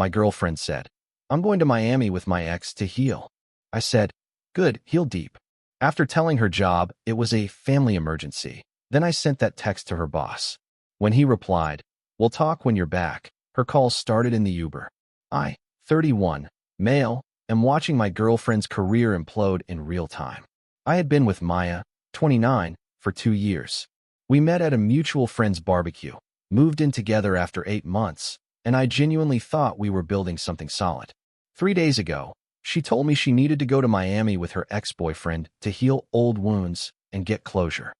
my girlfriend said. I'm going to Miami with my ex to heal. I said, good, heal deep. After telling her job, it was a family emergency. Then I sent that text to her boss. When he replied, we'll talk when you're back, her call started in the Uber. I, 31, male, am watching my girlfriend's career implode in real time. I had been with Maya, 29, for 2 years. We met at a mutual friend's barbecue, moved in together after 8 months, and I genuinely thought we were building something solid. 3 days ago, she told me she needed to go to Miami with her ex-boyfriend to heal old wounds and get closure.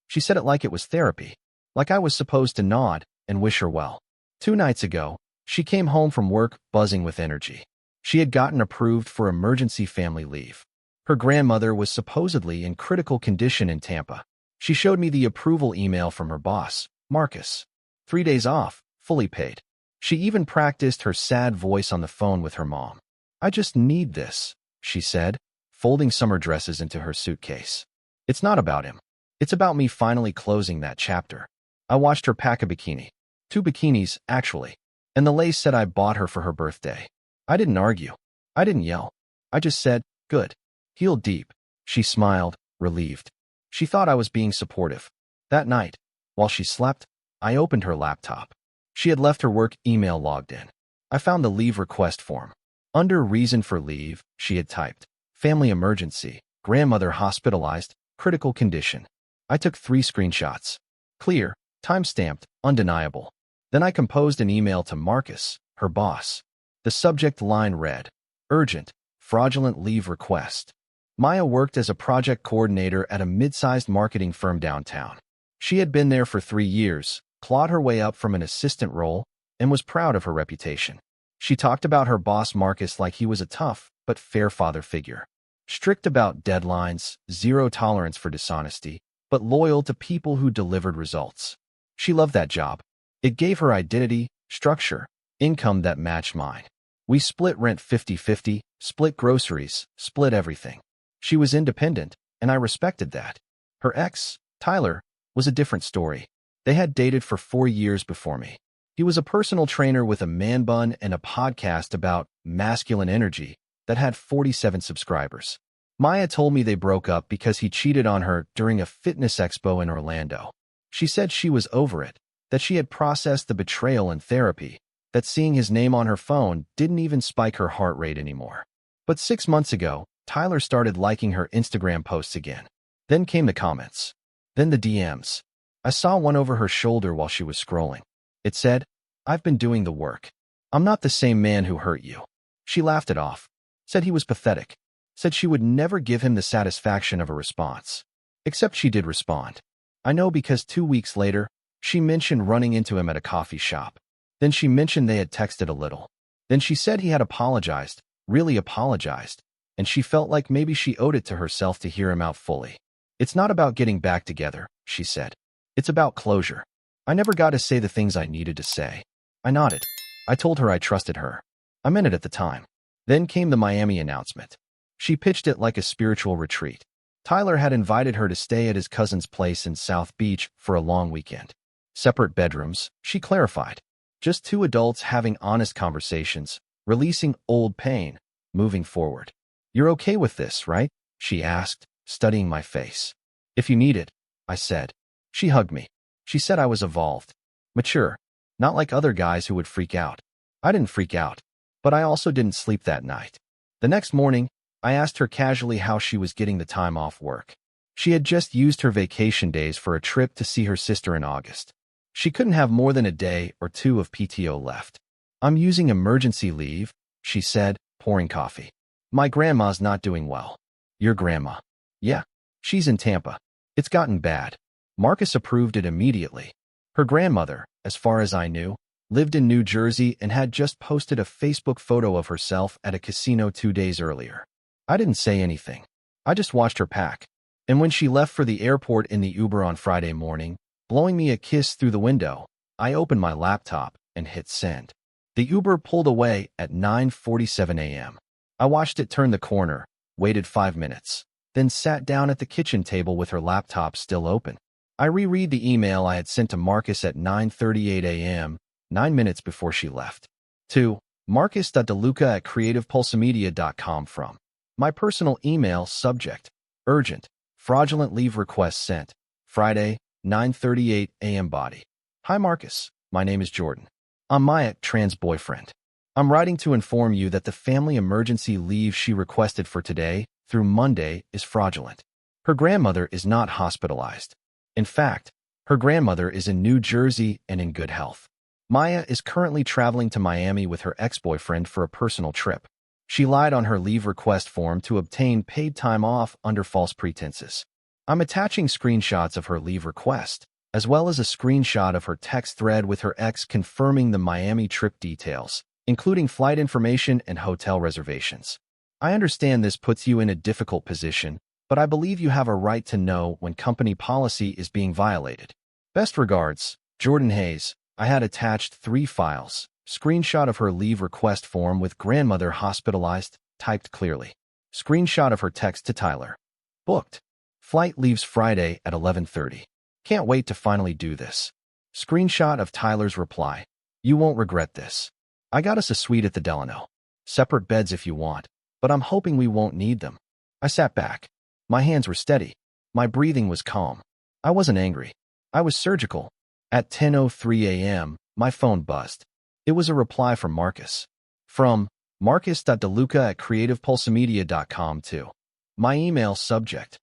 She said it like it was therapy, like I was supposed to nod and wish her well. 2 nights ago, she came home from work buzzing with energy. She had gotten approved for emergency family leave. Her grandmother was supposedly in critical condition in Tampa. She showed me the approval email from her boss, Marcus. 3 days off, fully paid. She even practiced her sad voice on the phone with her mom. I just need this, she said, folding summer dresses into her suitcase. It's not about him. It's about me finally closing that chapter. I watched her pack a bikini. 2 bikinis, actually. And the lace said I bought her for her birthday. I didn't argue. I didn't yell. I just said, good. Heal deep. She smiled, relieved. She thought I was being supportive. That night, while she slept, I opened her laptop. She had left her work email logged in. I found the leave request form. Under reason for leave, she had typed, family emergency, grandmother hospitalized, critical condition. I took 3 screenshots. Clear, time-stamped, undeniable. Then I composed an email to Marcus, her boss. The subject line read, urgent, fraudulent leave request. Maya worked as a project coordinator at a mid-sized marketing firm downtown. She had been there for 3 years, clawed her way up from an assistant role, and was proud of her reputation. She talked about her boss Marcus like he was a tough but fair father figure. Strict about deadlines, zero tolerance for dishonesty, but loyal to people who delivered results. She loved that job. It gave her identity, structure, income that matched mine. We split rent 50-50, split groceries, split everything. She was independent, and I respected that. Her ex, Tyler, was a different story. They had dated for 4 years before me. He was a personal trainer with a man bun and a podcast about masculine energy that had 47 subscribers. Maya told me they broke up because he cheated on her during a fitness expo in Orlando. She said she was over it, that she had processed the betrayal in therapy, that seeing his name on her phone didn't even spike her heart rate anymore. But 6 months ago, Tyler started liking her Instagram posts again. Then came the comments. Then the DMs. I saw one over her shoulder while she was scrolling. It said, I've been doing the work. I'm not the same man who hurt you. She laughed it off. Said he was pathetic. Said she would never give him the satisfaction of a response. Except she did respond. I know because 2 weeks later, she mentioned running into him at a coffee shop. Then she mentioned they had texted a little. Then she said he had apologized, really apologized, and she felt like maybe she owed it to herself to hear him out fully. It's not about getting back together, she said. It's about closure. I never got to say the things I needed to say. I nodded. I told her I trusted her. I meant it at the time. Then came the Miami announcement. She pitched it like a spiritual retreat. Tyler had invited her to stay at his cousin's place in South Beach for a long weekend. Separate bedrooms, she clarified. Just 2 adults having honest conversations, releasing old pain, moving forward. You're okay with this, right? She asked, studying my face. If you need it, I said. She hugged me. She said I was evolved. Mature. Not like other guys who would freak out. I didn't freak out. But I also didn't sleep that night. The next morning, I asked her casually how she was getting the time off work. She had just used her vacation days for a trip to see her sister in August. She couldn't have more than a day or 2 of PTO left. I'm using emergency leave, she said, pouring coffee. My grandma's not doing well. Your grandma? Yeah. She's in Tampa. It's gotten bad. Marcus approved it immediately. Her grandmother, as far as I knew, lived in New Jersey and had just posted a Facebook photo of herself at a casino 2 days earlier. I didn't say anything. I just watched her pack. And when she left for the airport in the Uber on Friday morning, blowing me a kiss through the window, I opened my laptop and hit send. The Uber pulled away at 9:47 a.m. I watched it turn the corner, waited 5 minutes, then sat down at the kitchen table with her laptop still open. I reread the email I had sent to Marcus at 9:38 a.m., 9 minutes before she left. To Marcus.deluca@creativepulsamedia.com from my personal email subject, urgent, fraudulent leave request sent, Friday, 9:38 a.m. body. Hi Marcus, my name is Jordan. I'm Maya, trans boyfriend. I'm writing to inform you that the family emergency leave she requested for today through Monday is fraudulent. Her grandmother is not hospitalized. In fact, her grandmother is in New Jersey and in good health. Maya is currently traveling to Miami with her ex-boyfriend for a personal trip. She lied on her leave request form to obtain paid time off under false pretenses. I'm attaching screenshots of her leave request, as well as a screenshot of her text thread with her ex confirming the Miami trip details, including flight information and hotel reservations. I understand this puts you in a difficult position, but I believe you have a right to know when company policy is being violated. Best regards, Jordan Hayes. I had attached 3 files. Screenshot of her leave request form with grandmother hospitalized, typed clearly. Screenshot of her text to Tyler. Booked. Flight leaves Friday at 11:30. Can't wait to finally do this. Screenshot of Tyler's reply. You won't regret this. I got us a suite at the Delano. Separate beds if you want, but I'm hoping we won't need them. I sat back. My hands were steady. My breathing was calm. I wasn't angry. I was surgical. At 10:03 a.m., my phone buzzed. It was a reply from Marcus. From Marcus.deluca@creativepulsamedia.com to my email subject.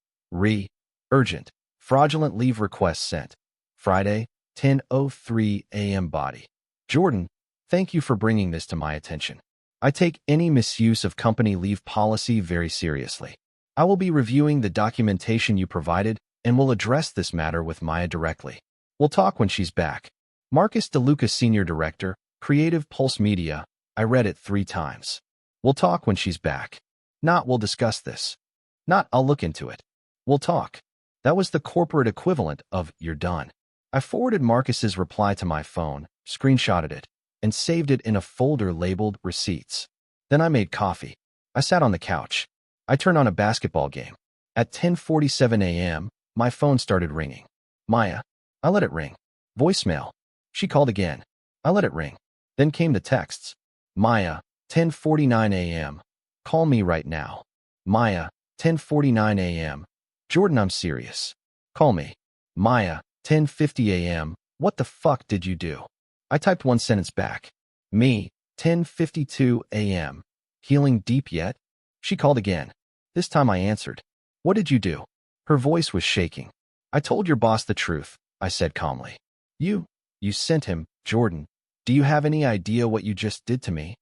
Urgent. Fraudulent leave request sent. Friday, 10:03 a.m. body. Jordan, thank you for bringing this to my attention. I take any misuse of company leave policy very seriously. I will be reviewing the documentation you provided and will address this matter with Maya directly. We'll talk when she's back. Marcus DeLuca, Senior Director, Creative Pulse Media. I read it 3 times. We'll talk when she's back. Not we'll discuss this. Not I'll look into it. We'll talk. That was the corporate equivalent of you're done. I forwarded Marcus's reply to my phone, screenshotted it, and saved it in a folder labeled Receipts. Then I made coffee. I sat on the couch. I turned on a basketball game. At 10:47 a.m., my phone started ringing. Maya. I let it ring. Voicemail. She called again. I let it ring. Then came the texts. Maya, 10:49 a.m. Call me right now. Maya, 10:49 a.m. Jordan, I'm serious. Call me. Maya, 10:50 a.m. What the fuck did you do? I typed one sentence back. Me, 10:52 a.m. Healing deep yet? She called again. This time I answered. What did you do? Her voice was shaking. I told your boss the truth, I said calmly. You sent him, Jordan. Do you have any idea what you just did to me?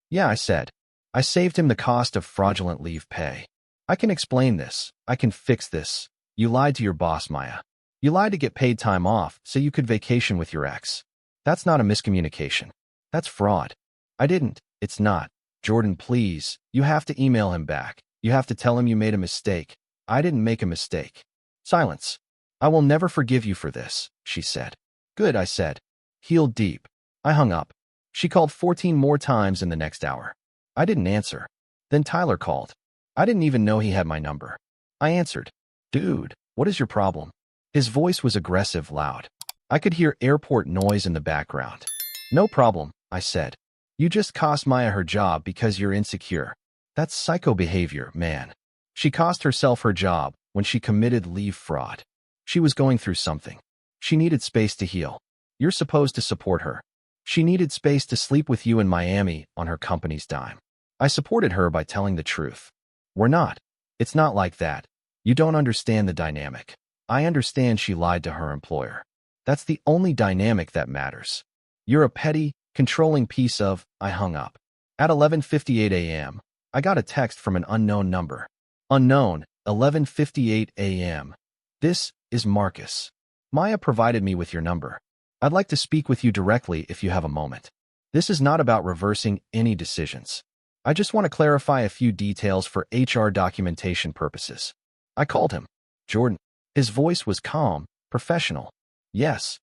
Yeah, I said. I saved him the cost of fraudulent leave pay. I can explain this. I can fix this. You lied to your boss, Maya. You lied to get paid time off so you could vacation with your ex. That's not a miscommunication. That's fraud. I didn't. It's not. Jordan, please. You have to email him back. You have to tell him you made a mistake. I didn't make a mistake. Silence. I will never forgive you for this, she said. Good, I said. Heal deep. I hung up. She called 14 more times in the next hour. I didn't answer. Then Tyler called. I didn't even know he had my number. I answered. Dude, what is your problem? His voice was aggressive, loud. I could hear airport noise in the background. No problem, I said. You just cost Maya her job because you're insecure. That's psycho behavior, man. She cost herself her job when she committed leave fraud. She was going through something. She needed space to heal. You're supposed to support her. She needed space to sleep with you in Miami on her company's dime. I supported her by telling the truth. We're not. It's not like that. You don't understand the dynamic. I understand she lied to her employer. That's the only dynamic that matters. You're a petty, controlling piece of. I hung up. At 11:58 a.m., I got a text from an unknown number. Unknown, 11:58 a.m. This is Marcus. Maya provided me with your number. I'd like to speak with you directly if you have a moment. This is not about reversing any decisions. I just want to clarify a few details for HR documentation purposes. I called him. Jordan. His voice was calm, professional. Yes.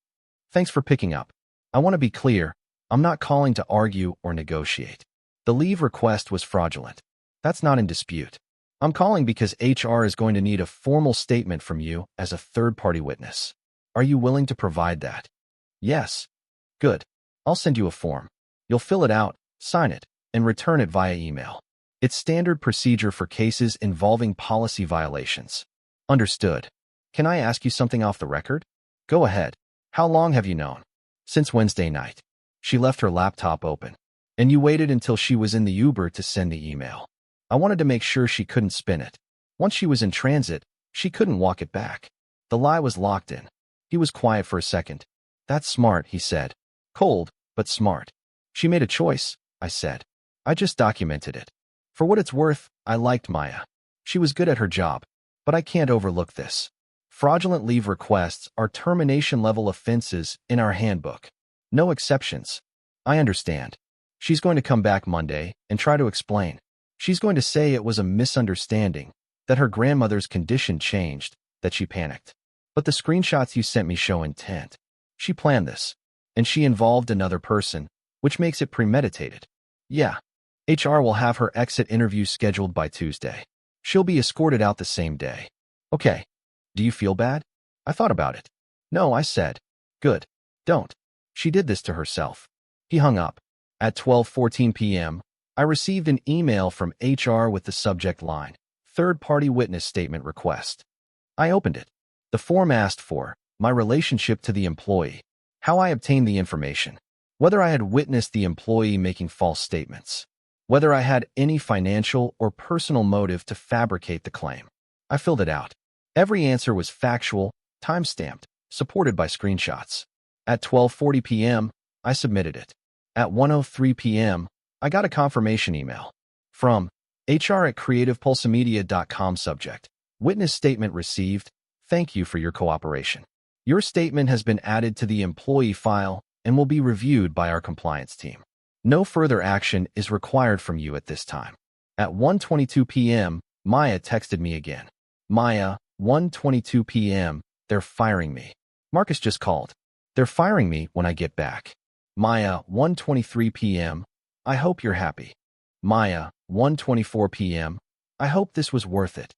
Thanks for picking up. I want to be clear. I'm not calling to argue or negotiate. The leave request was fraudulent. That's not in dispute. I'm calling because HR is going to need a formal statement from you as a third-party witness. Are you willing to provide that? Yes. Good. I'll send you a form. You'll fill it out, sign it, and return it via email. It's standard procedure for cases involving policy violations. Understood. Can I ask you something off the record? Go ahead. How long have you known? Since Wednesday night. She left her laptop open. And you waited until she was in the Uber to send the email. I wanted to make sure she couldn't spin it. Once she was in transit, she couldn't walk it back. The lie was locked in. He was quiet for a second. That's smart, he said. Cold, but smart. She made a choice, I said. I just documented it. For what it's worth, I liked Maya. She was good at her job. But I can't overlook this. Fraudulent leave requests are termination-level offenses in our handbook. No exceptions. I understand. She's going to come back Monday and try to explain. She's going to say it was a misunderstanding, that her grandmother's condition changed, that she panicked. But the screenshots you sent me show intent. She planned this. And she involved another person, which makes it premeditated. Yeah. HR will have her exit interview scheduled by Tuesday. She'll be escorted out the same day. Okay. Do you feel bad? I thought about it. No, I said. Good. Don't. She did this to herself. He hung up. At 12:14 p.m., I received an email from HR with the subject line, Third-Party Witness Statement Request. I opened it. The form asked for my relationship to the employee, how I obtained the information, whether I had witnessed the employee making false statements, whether I had any financial or personal motive to fabricate the claim. I filled it out. Every answer was factual, time-stamped, supported by screenshots. At 12:40 p.m., I submitted it. At 1:03 p.m., I got a confirmation email from hr@creativepulsemedia.com subject. Witness statement received. Thank you for your cooperation. Your statement has been added to the employee file and will be reviewed by our compliance team. No further action is required from you at this time. At 1:22 p.m., Maya texted me again. Maya, 1:22 p.m., they're firing me. Marcus just called. They're firing me when I get back. Maya, 1:23 p.m., I hope you're happy. Maya, 1:24 p.m., I hope this was worth it.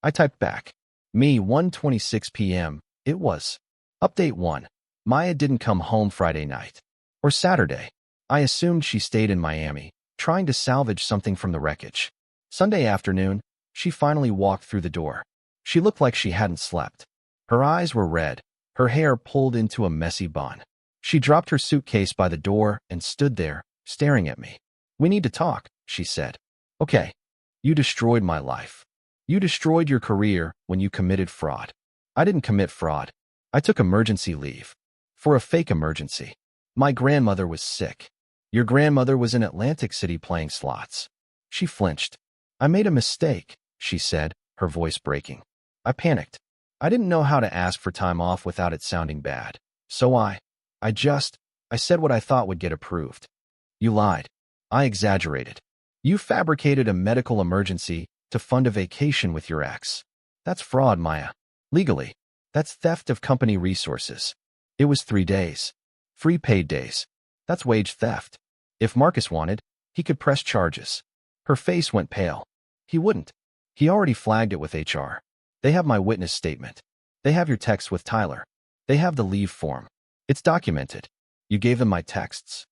I typed back. Me, 1:26 p.m., it was. Update 1. Maya didn't come home Friday night. Or Saturday. I assumed she stayed in Miami, trying to salvage something from the wreckage. Sunday afternoon, she finally walked through the door. She looked like she hadn't slept. Her eyes were red, her hair pulled into a messy bun. She dropped her suitcase by the door and stood there, staring at me. We need to talk, she said. Okay. You destroyed my life. You destroyed your career when you committed fraud. I didn't commit fraud. I took emergency leave. For a fake emergency. My grandmother was sick. Your grandmother was in Atlantic City playing slots. She flinched. I made a mistake, she said, her voice breaking. I panicked. I didn't know how to ask for time off without it sounding bad. So I said what I thought would get approved. You lied. I exaggerated. You fabricated a medical emergency to fund a vacation with your ex. That's fraud, Maya. Legally, that's theft of company resources. It was 3 days. 3 paid days. That's wage theft. If Marcus wanted, he could press charges. Her face went pale. He wouldn't. He already flagged it with HR. They have my witness statement. They have your text with Tyler. They have the leave form. It's documented. You gave them my texts.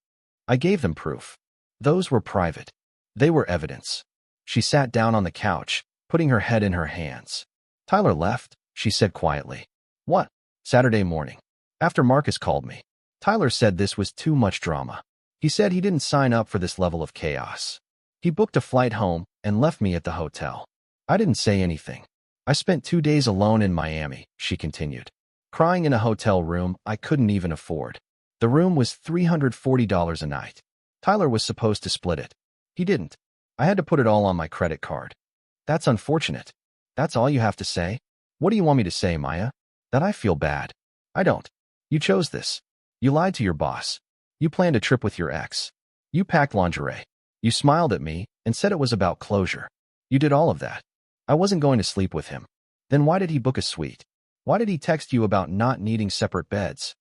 I gave them proof. Those were private. They were evidence. She sat down on the couch, putting her head in her hands. Tyler left, she said quietly. What? Saturday morning. After Marcus called me. Tyler said this was too much drama. He said he didn't sign up for this level of chaos. He booked a flight home and left me at the hotel. I didn't say anything. I spent 2 days alone in Miami, she continued. Crying in a hotel room I couldn't even afford. The room was $340 a night. Tyler was supposed to split it. He didn't. I had to put it all on my credit card. That's unfortunate. That's all you have to say? What do you want me to say, Maya? That I feel bad. I don't. You chose this. You lied to your boss. You planned a trip with your ex. You packed lingerie. You smiled at me and said it was about closure. You did all of that. I wasn't going to sleep with him. Then why did he book a suite? Why did he text you about not needing separate beds?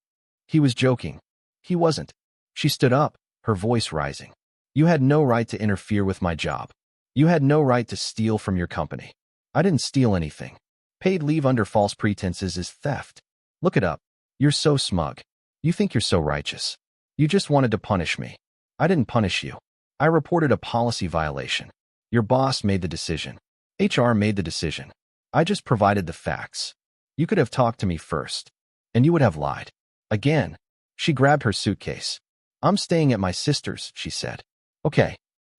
He was joking. He wasn't. She stood up, her voice rising. You had no right to interfere with my job. You had no right to steal from your company. I didn't steal anything. Paid leave under false pretenses is theft. Look it up. You're so smug. You think you're so righteous. You just wanted to punish me. I didn't punish you. I reported a policy violation. Your boss made the decision. HR made the decision. I just provided the facts. You could have talked to me first, and you would have lied. Again, she grabbed her suitcase. I'm staying at my sister's, she said. Okay,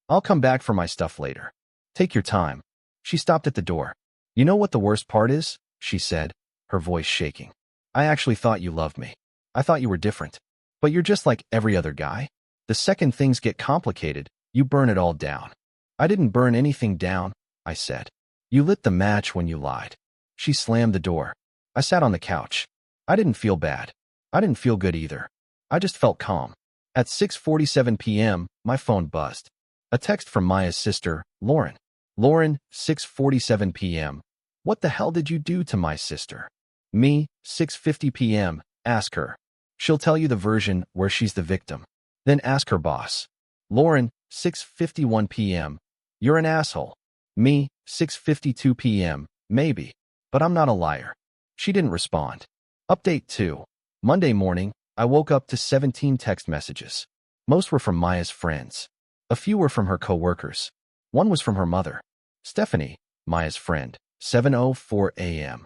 I'll come back for my stuff later. Take your time. She stopped at the door. You know what the worst part is? She said, her voice shaking. I actually thought you loved me. I thought you were different. But you're just like every other guy. The second things get complicated, you burn it all down. I didn't burn anything down, I said. You lit the match when you lied. She slammed the door. I sat on the couch. I didn't feel bad. I didn't feel good either. I just felt calm. At 6:47 p.m., my phone buzzed. A text from Maya's sister, Lauren. Lauren, 6:47 p.m. What the hell did you do to my sister? Me, 6:50 p.m. Ask her. She'll tell you the version where she's the victim. Then ask her boss. Lauren, 6:51 p.m. You're an asshole. Me, 6:52 p.m. Maybe. But I'm not a liar. She didn't respond. Update 2. Monday morning, I woke up to 17 text messages. Most were from Maya's friends. A few were from her coworkers. One was from her mother. Stephanie, Maya's friend, 7:04 a.m.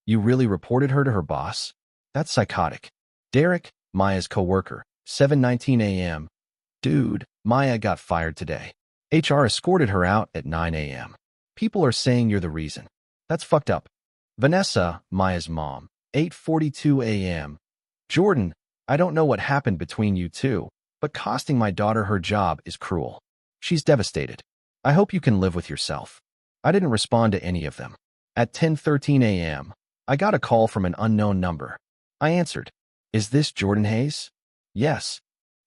You really reported her to her boss? That's psychotic. Derek, Maya's coworker, 7:19 a.m. Dude, Maya got fired today. HR escorted her out at 9 a.m. People are saying you're the reason. That's fucked up. Vanessa, Maya's mom, 8:42 a.m. Jordan, I don't know what happened between you two, but costing my daughter her job is cruel. She's devastated. I hope you can live with yourself. I didn't respond to any of them. At 10:13 a.m., I got a call from an unknown number. I answered. Is this Jordan Hayes? Yes.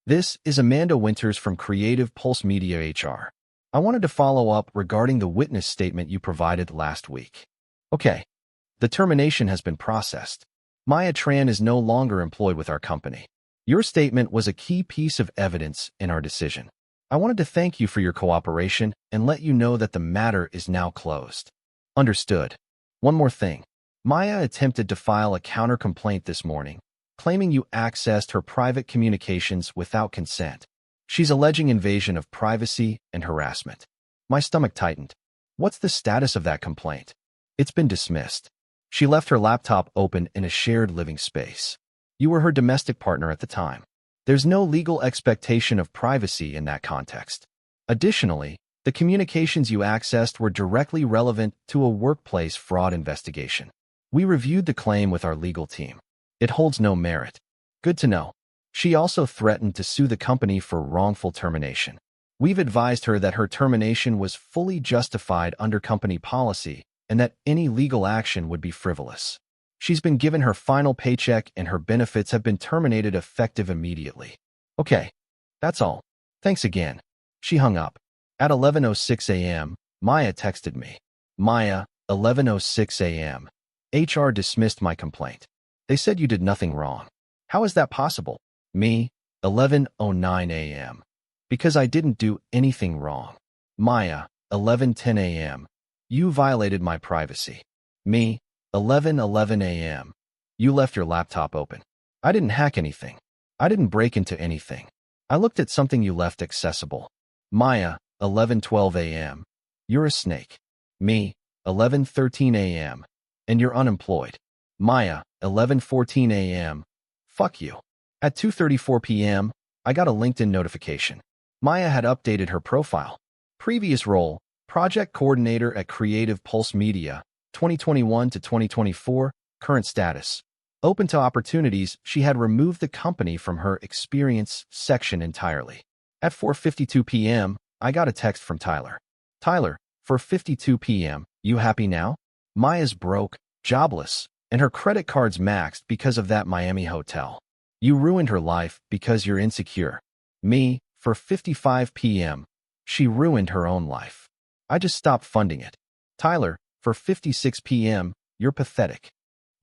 This is Amanda Winters from Creative Pulse Media HR. I wanted to follow up regarding the witness statement you provided last week. Okay. The termination has been processed. Maya Tran is no longer employed with our company. Your statement was a key piece of evidence in our decision. I wanted to thank you for your cooperation and let you know that the matter is now closed. Understood. One more thing. Maya attempted to file a counter-complaint this morning, claiming you accessed her private communications without consent. She's alleging invasion of privacy and harassment. My stomach tightened. What's the status of that complaint? It's been dismissed. She left her laptop open in a shared living space. You were her domestic partner at the time. There's no legal expectation of privacy in that context. Additionally, the communications you accessed were directly relevant to a workplace fraud investigation. We reviewed the claim with our legal team. It holds no merit. Good to know. She also threatened to sue the company for wrongful termination. We've advised her that her termination was fully justified under company policy and that any legal action would be frivolous. She's been given her final paycheck and her benefits have been terminated effective immediately. Okay, that's all. Thanks again. She hung up. At 11:06 a.m., Maya texted me. Maya, 11:06 a.m. HR dismissed my complaint. They said you did nothing wrong. How is that possible? Me, 11:09 a.m. Because I didn't do anything wrong. Maya, 11:10 a.m. You violated my privacy. Me, 11:11 a.m. You left your laptop open. I didn't hack anything. I didn't break into anything. I looked at something you left accessible. Maya, 11:12 a.m. You're a snake. Me, 11:13 a.m. And you're unemployed. Maya, 11:14 a.m. Fuck you. At 2:34 p.m., I got a LinkedIn notification. Maya had updated her profile. Previous role, Project Coordinator at Creative Pulse Media, 2021 to 2024, current status. Open to opportunities, she had removed the company from her experience section entirely. At 4:52 p.m., I got a text from Tyler. Tyler, 4:52 p.m., you happy now? Maya's broke, jobless, and her credit card's maxed because of that Miami hotel. You ruined her life because you're insecure. Me, 4:55 p.m., she ruined her own life. I just stopped funding it. Tyler, 4:56 p.m., you're pathetic.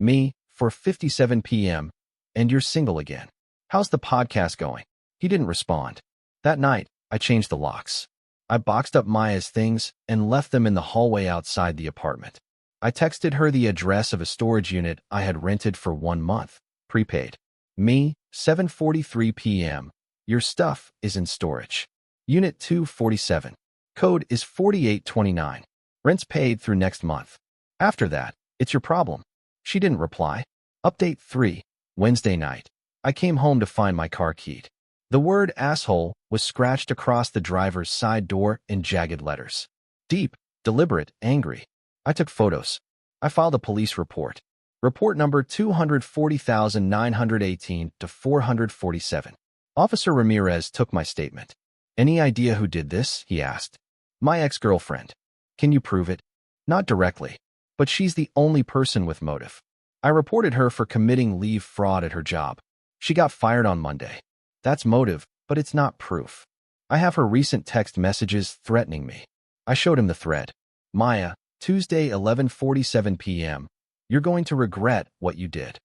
Me, 4:57 p.m., and you're single again. How's the podcast going? He didn't respond. That night, I changed the locks. I boxed up Maya's things and left them in the hallway outside the apartment. I texted her the address of a storage unit I had rented for 1 month, prepaid. Me, 7:43 p.m., your stuff is in storage. Unit 247. Code is 4829. Rent's paid through next month. After that, it's your problem. She didn't reply. Update 3. Wednesday night. I came home to find my car keyed. The word asshole was scratched across the driver's side door in jagged letters. Deep, deliberate, angry. I took photos. I filed a police report. Report number 240,918 to 447. Officer Ramirez took my statement. Any idea who did this? He asked. My ex-girlfriend. Can you prove it? Not directly, but she's the only person with motive. I reported her for committing leave fraud at her job. She got fired on Monday. That's motive, but it's not proof. I have her recent text messages threatening me. I showed him the thread. Maya, Tuesday 11:47 p.m. You're going to regret what you did.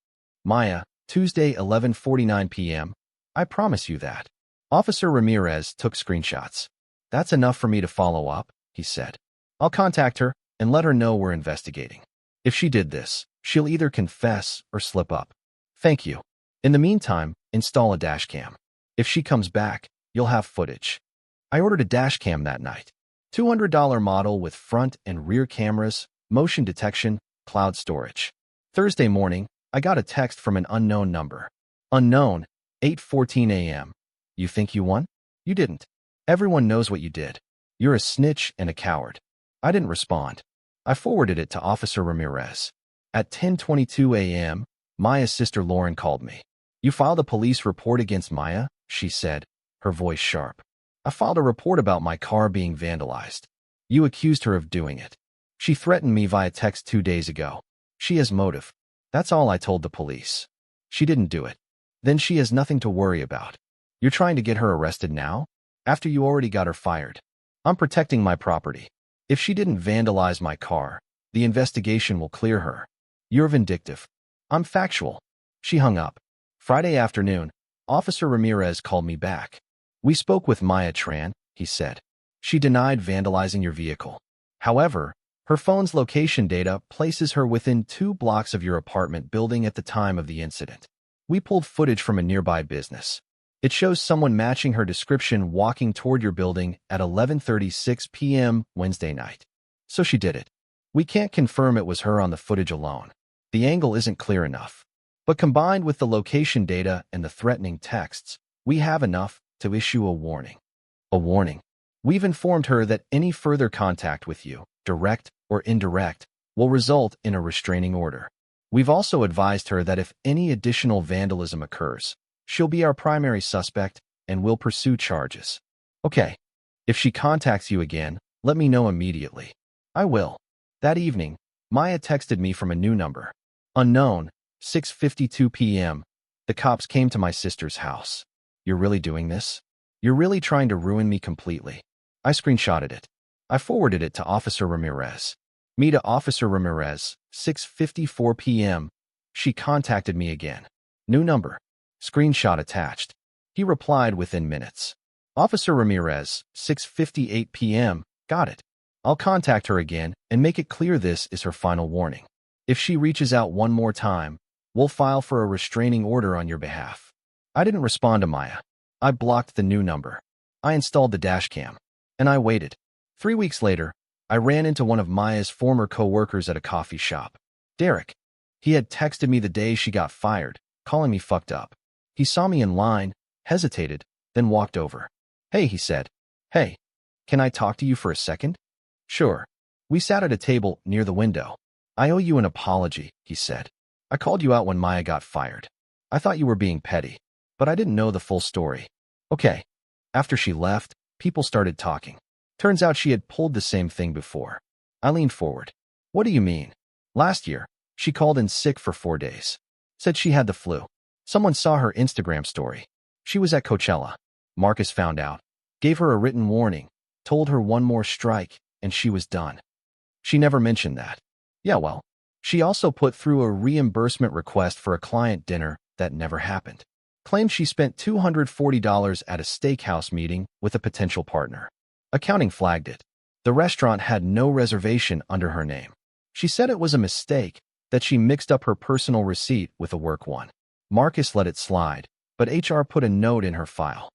Maya, Tuesday 11:49 p.m. I promise you that. Officer Ramirez took screenshots. That's enough for me to follow up, he said. I'll contact her and let her know we're investigating. If she did this, she'll either confess or slip up. Thank you. In the meantime, install a dashcam. If she comes back, you'll have footage. I ordered a dashcam that night. $200 model with front and rear cameras, motion detection, cloud storage. Thursday morning, I got a text from an unknown number. Unknown, 8:14 a.m. You think you won? You didn't. Everyone knows what you did. You're a snitch and a coward. I didn't respond. I forwarded it to Officer Ramirez. At 10:22 a.m., Maya's sister Lauren called me. You filed a police report against Maya? She said, her voice sharp. I filed a report about my car being vandalized. You accused her of doing it. She threatened me via text 2 days ago. She has motive. That's all I told the police. She didn't do it. Then she has nothing to worry about. You're trying to get her arrested now? After you already got her fired. I'm protecting my property. If she didn't vandalize my car, the investigation will clear her. You're vindictive. I'm factual. She hung up. Friday afternoon, Officer Ramirez called me back. We spoke with Maya Tran, he said. She denied vandalizing your vehicle. However, her phone's location data places her within 2 blocks of your apartment building at the time of the incident. We pulled footage from a nearby business. It shows someone matching her description walking toward your building at 11:36 p.m. Wednesday night. So she did it. We can't confirm it was her on the footage alone. The angle isn't clear enough. But combined with the location data and the threatening texts, we have enough to issue a warning. A warning. We've informed her that any further contact with you, direct or indirect, will result in a restraining order. We've also advised her that if any additional vandalism occurs, she'll be our primary suspect and will pursue charges. Okay. If she contacts you again, let me know immediately. I will. That evening, Maya texted me from a new number. Unknown, 6:52 p.m. The cops came to my sister's house. You're really doing this? You're really trying to ruin me completely. I screenshotted it. I forwarded it to Officer Ramirez. Me to Officer Ramirez, 6:54 p.m. She contacted me again. New number. Screenshot attached. He replied within minutes. Officer Ramirez, 6:58 p.m. Got it. I'll contact her again and make it clear this is her final warning. If she reaches out one more time, we'll file for a restraining order on your behalf. I didn't respond to Maya. I blocked the new number. I installed the dashcam. And I waited. 3 weeks later, I ran into one of Maya's former co-workers at a coffee shop. Derek. He had texted me the day she got fired, calling me fucked up. He saw me in line, hesitated, then walked over. Hey, he said. Hey, can I talk to you for a second? Sure. We sat at a table near the window. I owe you an apology, he said. I called you out when Maya got fired. I thought you were being petty, but I didn't know the full story. Okay. After she left, people started talking. Turns out she had pulled the same thing before. I leaned forward. What do you mean? Last year, she called in sick for 4 days. Said she had the flu. Someone saw her Instagram story. She was at Coachella. Marcus found out, gave her a written warning, told her one more strike, and she was done. She never mentioned that. Yeah, well, she also put through a reimbursement request for a client dinner that never happened. Claimed she spent $240 at a steakhouse meeting with a potential partner. Accounting flagged it. The restaurant had no reservation under her name. She said it was a mistake, that she mixed up her personal receipt with a work one. Marcus let it slide, but HR put a note in her file.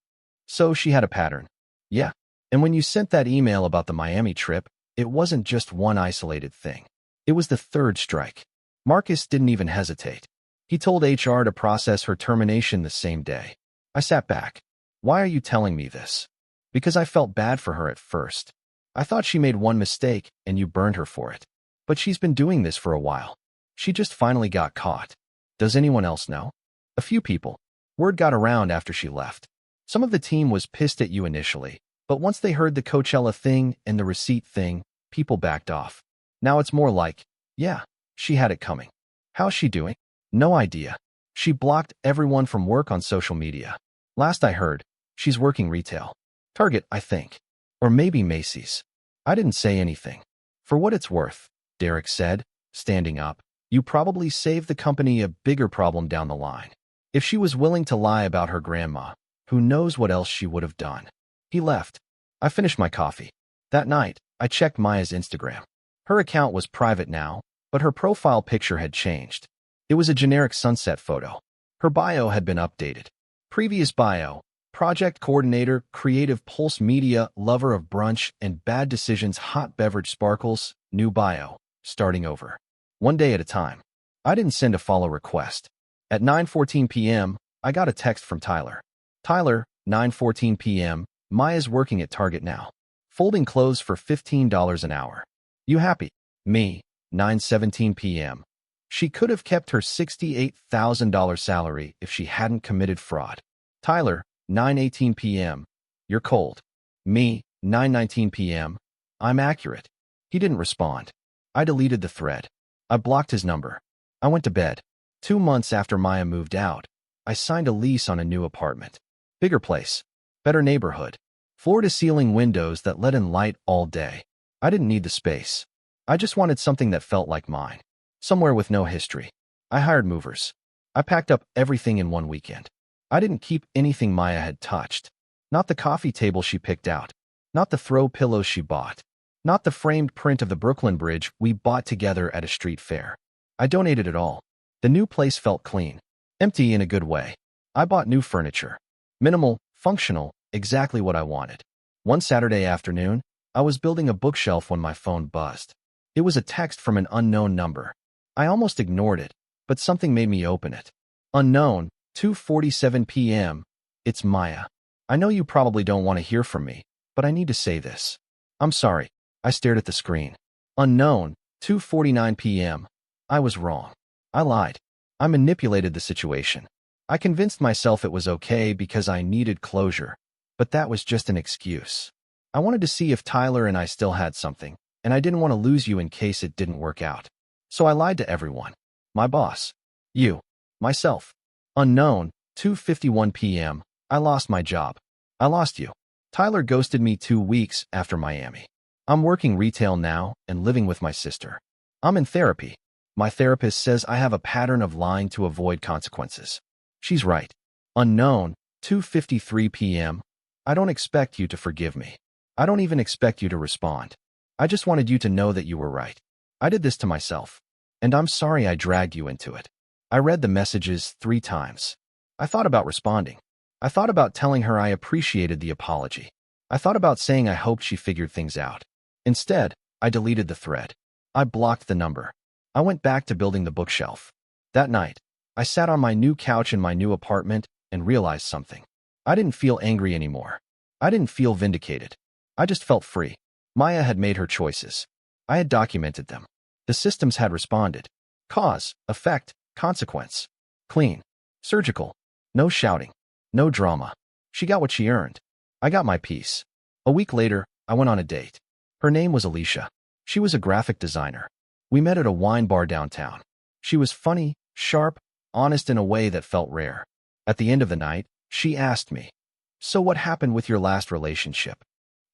So she had a pattern. Yeah. And when you sent that email about the Miami trip, it wasn't just one isolated thing. It was the third strike. Marcus didn't even hesitate. He told HR to process her termination the same day. I sat back. Why are you telling me this? Because I felt bad for her at first. I thought she made one mistake and you burned her for it. But she's been doing this for a while. She just finally got caught. Does anyone else know? A few people. Word got around after she left. Some of the team was pissed at you initially, but once they heard the Coachella thing and the receipt thing, people backed off. Now it's more like, yeah, she had it coming. How's she doing? No idea. She blocked everyone from work on social media. Last I heard, she's working retail. Target, I think. Or maybe Macy's. I didn't say anything. For what it's worth, Derek said, standing up, you probably saved the company a bigger problem down the line. If she was willing to lie about her grandma, who knows what else she would have done. He left. I finished my coffee. That night, I checked Maya's Instagram. Her account was private now, but her profile picture had changed. It was a generic sunset photo. Her bio had been updated. Previous bio: project coordinator, creative Pulse Media, lover of brunch and bad decisions, hot beverage sparkles. New bio: starting over. One day at a time. I didn't send a follow request. At 9:14 p.m., I got a text from Tyler. Tyler, 9:14 p.m., Maya's working at Target now. Folding clothes for $15 an hour. You happy? Me, 9:17 p.m. She could have kept her $68,000 salary if she hadn't committed fraud. Tyler, 9:18 p.m. You're cold. Me, 9:19 p.m. I'm accurate. He didn't respond. I deleted the thread. I blocked his number. I went to bed. 2 months after Maya moved out, I signed a lease on a new apartment. Bigger place. Better neighborhood. Floor-to-ceiling windows that let in light all day. I didn't need the space. I just wanted something that felt like mine. Somewhere with no history. I hired movers. I packed up everything in one weekend. I didn't keep anything Maya had touched. Not the coffee table she picked out. Not the throw pillows she bought. Not the framed print of the Brooklyn Bridge we bought together at a street fair. I donated it all. The new place felt clean. Empty in a good way. I bought new furniture. Minimal, functional, exactly what I wanted. One Saturday afternoon, I was building a bookshelf when my phone buzzed. It was a text from an unknown number. I almost ignored it, but something made me open it. Unknown, 2:47 p.m. It's Maya. I know you probably don't want to hear from me, but I need to say this. I'm sorry. I stared at the screen. Unknown, 2:49 p.m. I was wrong. I lied. I manipulated the situation. I convinced myself it was okay because I needed closure, but that was just an excuse. I wanted to see if Tyler and I still had something, and I didn't want to lose you in case it didn't work out. So I lied to everyone. My boss. You. Myself. Unknown, 2:51 p.m. I lost my job. I lost you. Tyler ghosted me 2 weeks after Miami. I'm working retail now and living with my sister. I'm in therapy. My therapist says I have a pattern of lying to avoid consequences. She's right. Unknown, 2:53 p.m. I don't expect you to forgive me. I don't even expect you to respond. I just wanted you to know that you were right. I did this to myself. And I'm sorry I dragged you into it. I read the messages 3 times. I thought about responding. I thought about telling her I appreciated the apology. I thought about saying I hoped she figured things out. Instead, I deleted the thread. I blocked the number. I went back to building the bookshelf. That night, I sat on my new couch in my new apartment and realized something. I didn't feel angry anymore. I didn't feel vindicated. I just felt free. Maya had made her choices. I had documented them. The systems had responded. Cause, effect, consequence. Clean. Surgical. No shouting. No drama. She got what she earned. I got my piece. A week later, I went on a date. Her name was Alicia. She was a graphic designer. We met at a wine bar downtown. She was funny, sharp, honest in a way that felt rare. At the end of the night, she asked me, "So what happened with your last relationship?"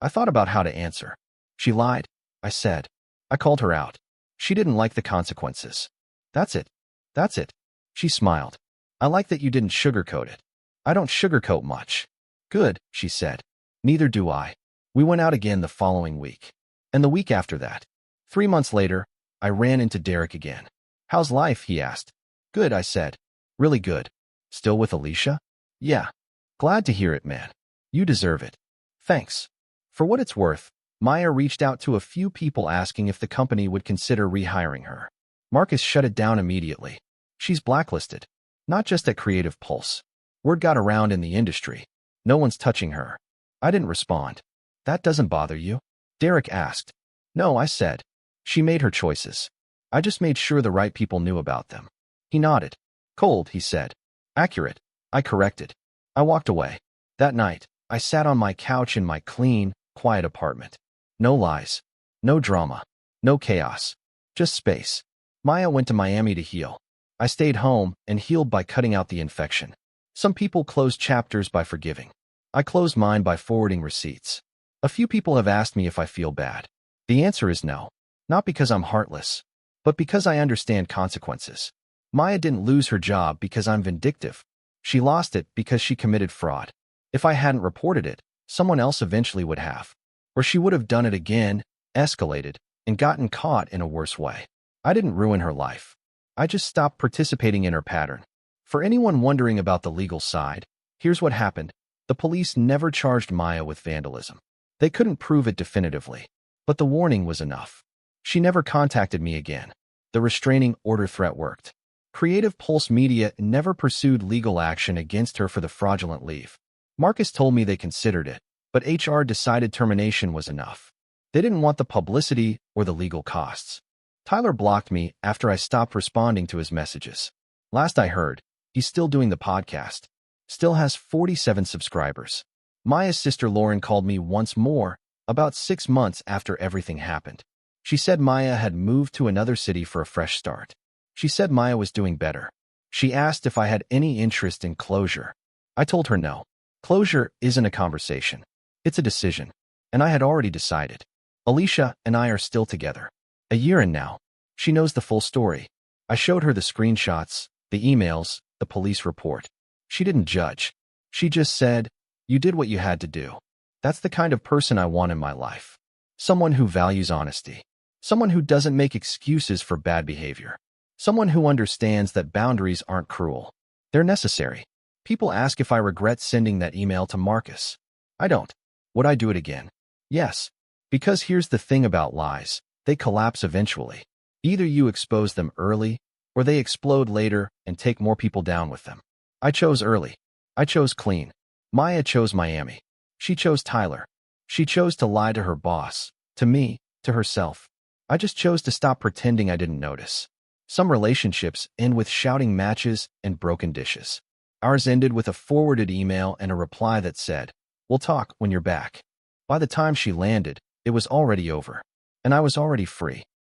I thought about how to answer. She lied. I said. I called her out. She didn't like the consequences. That's it. That's it. She smiled. I like that you didn't sugarcoat it. I don't sugarcoat much. Good, she said. Neither do I. We went out again the following week. And the week after that. 3 months later, I ran into Derek again. How's life? He asked. Good, I said. Really good. Still with Alicia? Yeah. Glad to hear it, man. You deserve it. Thanks. For what it's worth, Maya reached out to a few people asking if the company would consider rehiring her. Marcus shut it down immediately. She's blacklisted. Not just at Creative Pulse. Word got around in the industry. No one's touching her. I didn't respond. That doesn't bother you? Derek asked. No, I said. She made her choices. I just made sure the right people knew about them. He nodded. Cold, he said. Accurate. I corrected. I walked away. That night, I sat on my couch in my clean, quiet apartment. No lies. No drama. No chaos. Just space. Maya went to Miami to heal. I stayed home and healed by cutting out the infection. Some people close chapters by forgiving. I closed mine by forwarding receipts. A few people have asked me if I feel bad. The answer is no. Not because I'm heartless, but because I understand consequences. Maya didn't lose her job because I'm vindictive. She lost it because she committed fraud. If I hadn't reported it, someone else eventually would have. Or she would have done it again, escalated, and gotten caught in a worse way. I didn't ruin her life. I just stopped participating in her pattern. For anyone wondering about the legal side, here's what happened. The police never charged Maya with vandalism. They couldn't prove it definitively, but the warning was enough. She never contacted me again. The restraining order threat worked. Creative Pulse Media never pursued legal action against her for the fraudulent leave. Marcus told me they considered it, but HR decided termination was enough. They didn't want the publicity or the legal costs. Tyler blocked me after I stopped responding to his messages. Last I heard, he's still doing the podcast. Still has 47 subscribers. Maya's sister Lauren called me once more, about 6 months after everything happened. She said Maya had moved to another city for a fresh start. She said Maya was doing better. She asked if I had any interest in closure. I told her no. Closure isn't a conversation. It's a decision. And I had already decided. Alicia and I are still together. A year in now. She knows the full story. I showed her the screenshots, the emails, the police report. She didn't judge. She just said, "You did what you had to do." That's the kind of person I want in my life. Someone who values honesty. Someone who doesn't make excuses for bad behavior. Someone who understands that boundaries aren't cruel. They're necessary. People ask if I regret sending that email to Marcus. I don't. Would I do it again? Yes. Because here's the thing about lies. They collapse eventually. Either you expose them early, or they explode later and take more people down with them. I chose early. I chose clean. Maya chose Miami. She chose Tyler. She chose to lie to her boss, to me, to herself. I just chose to stop pretending I didn't notice. Some relationships end with shouting matches and broken dishes. Ours ended with a forwarded email and a reply that said, "We'll talk when you're back." By the time she landed, it was already over. And I was already free.